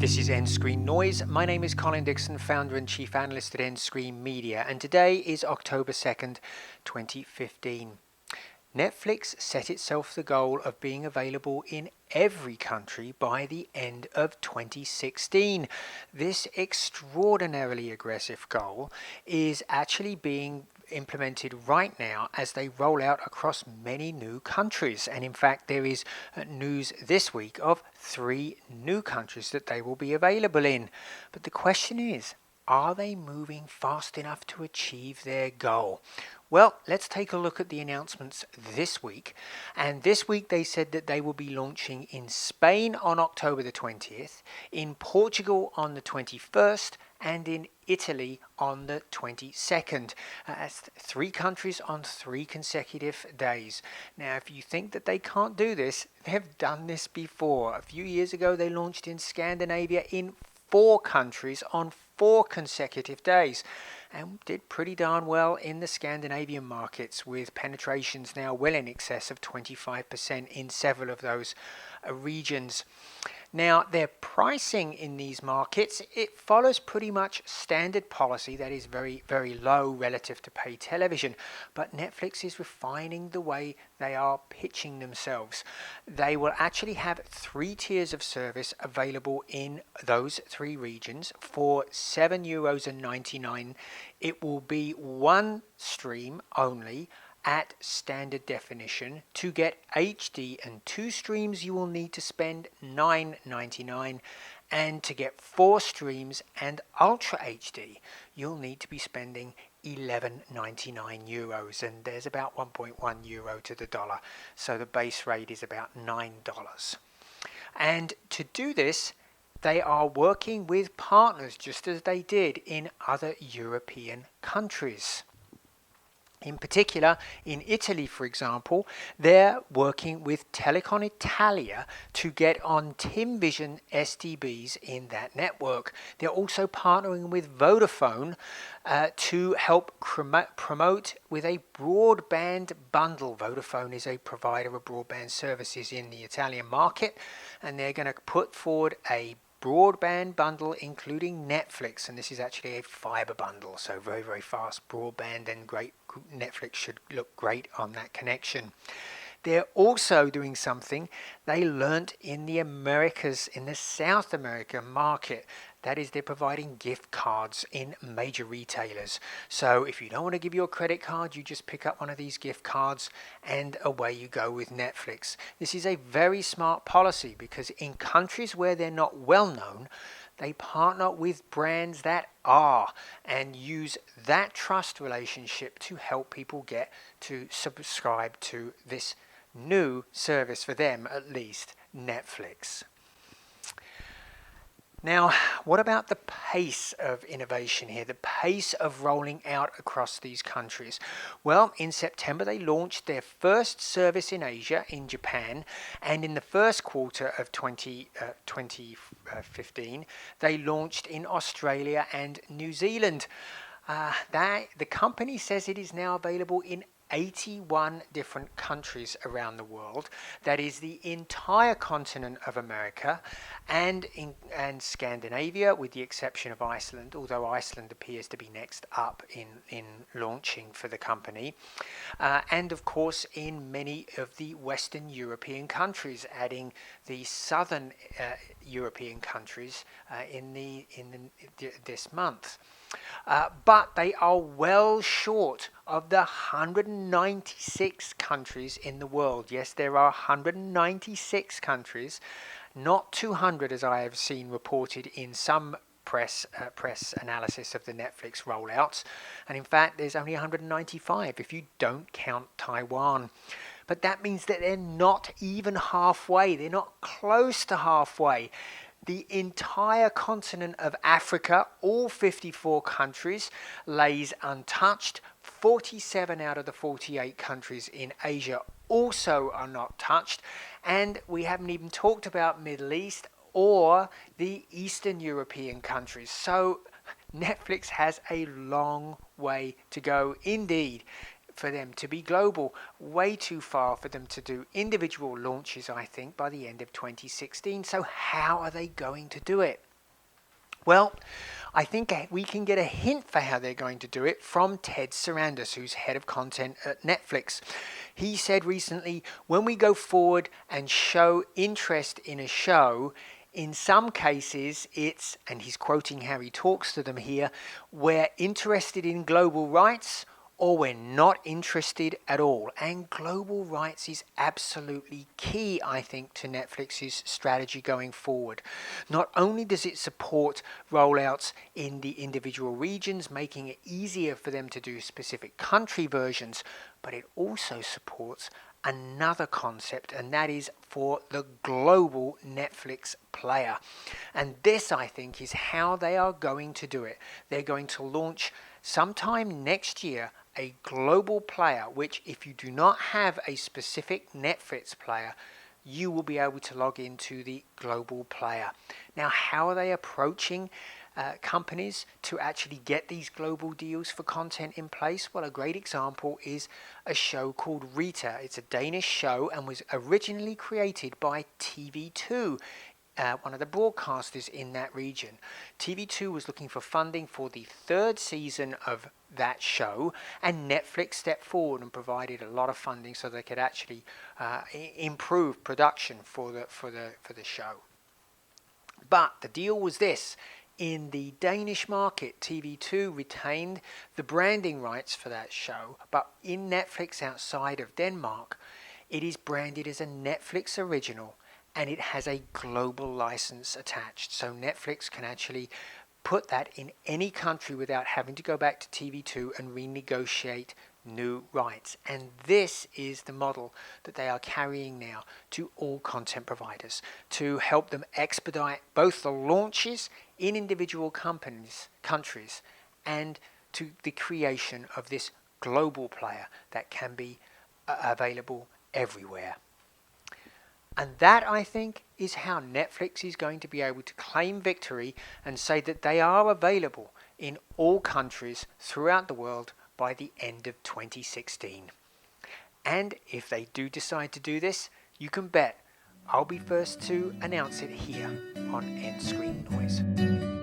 This is nScreenNoise. My name is Colin Dixon, founder and chief analyst at nScreen Media, and today is October 2nd, 2015. Netflix set itself the goal of being available in every country by the end of 2016. This extraordinarily aggressive goal is actually being implemented right now as they roll out across many new countries, and in fact there is news this week of 3 new countries that they will be available in. But the question is, are they moving fast enough to achieve their goal? Well, let's take a look at the announcements this week. And this week they said that they will be launching in Spain on October the 20th, in Portugal on the 21st, and in Italy on the 22nd. That's 3 countries on 3 consecutive days. Now, if you think that they can't do this, they've done this before. A few years ago, they launched in Scandinavia in 4 countries on 4 consecutive days and did pretty darn well in the Scandinavian markets, with penetrations now well in excess of 25% in several of those regions. Now, their pricing in these markets, it follows pretty much standard policy that is very, very low relative to pay television. But Netflix is refining the way they are pitching themselves. They will actually have 3 tiers of service available in those 3 regions for €7.99. It will be 1 stream only at standard definition. To get HD and 2 streams, you will need to spend $9.99, and to get 4 streams and Ultra HD, you'll need to be spending €11.99, and there's about 1.1 euro to the dollar, so the base rate is about $9. And to do this, they are working with partners just as they did in other European countries. In particular, in Italy, for example, they're working with Telecom Italia to get on TIMvision SDBs in that network. They're also partnering with Vodafone to help promote with a broadband bundle. Vodafone is a provider of broadband services in the Italian market, and they're going to put forward a broadband bundle including Netflix, and this is actually a fiber bundle, so very, very fast broadband, and great. Netflix should look great on that connection. They're also doing something they learnt in the Americas, in the South American market. That is, they're providing gift cards in major retailers. So if you don't want to give your credit card, you just pick up one of these gift cards and away you go with Netflix. This is a very smart policy because in countries where they're not well known, they partner with brands that are, and use that trust relationship to help people get to subscribe to this new service, for them at least, Netflix. Now, what about the pace of innovation here, the pace of rolling out across these countries? Well, in September they launched their first service in Asia, in Japan, and in the first quarter of 2015 they launched in Australia and New Zealand. The company says it is now available in 81 different countries around the world. That is the entire continent of America and Scandinavia, with the exception of Iceland, although Iceland appears to be next up in launching for the company, and of course in many of the Western European countries, adding the southern European countries in this month. But they are well short of the 196 countries in the world. Yes, there are 196 countries, not 200 as I have seen reported in some press analysis of the Netflix rollouts. And in fact, there's only 195 if you don't count Taiwan. But that means that they're not even halfway. They're not close to halfway. The entire continent of Africa, all 54 countries, lays untouched. 47 out of the 48 countries in Asia also are not touched. And we haven't even talked about Middle East or the Eastern European countries. So Netflix has a long way to go indeed for them to be global. Way too far for them to do individual launches, I think, by the end of 2016. So how are they going to do it? Well, I think we can get a hint for how they're going to do it from Ted Sarandis, who's head of content at Netflix. He said recently, when we go forward and show interest in a show, in some cases it's, and he's quoting how he talks to them here, we're interested in global rights or we're not interested at all. And global rights is absolutely key, I think, to Netflix's strategy going forward. Not only does it support rollouts in the individual regions, making it easier for them to do specific country versions, but it also supports another concept, and that is for the global Netflix player. And this, I think, is how they are going to do it. They're going to launch sometime next year a global player, which if you do not have a specific Netflix player, you will be able to log into the global player. Now, how are they approaching companies to actually get these global deals for content in place? Well, a great example is a show called Rita. It's a Danish show and was originally created by TV2, one of the broadcasters in that region. TV2 was looking for funding for the third season of that show, and Netflix stepped forward and provided a lot of funding so they could actually improve production for the show. But the deal was this: in the Danish market, TV2 retained the branding rights for that show, but in Netflix outside of Denmark, it is branded as a Netflix original, and it has a global license attached. So Netflix can actually put that in any country without having to go back to TV2 and renegotiate new rights. And this is the model that they are carrying now to all content providers to help them expedite both the launches in individual countries and to the creation of this global player that can be available everywhere. And that, I think, is how Netflix is going to be able to claim victory and say that they are available in all countries throughout the world by the end of 2016. And if they do decide to do this, you can bet I'll be first to announce it here on nScreenNoise.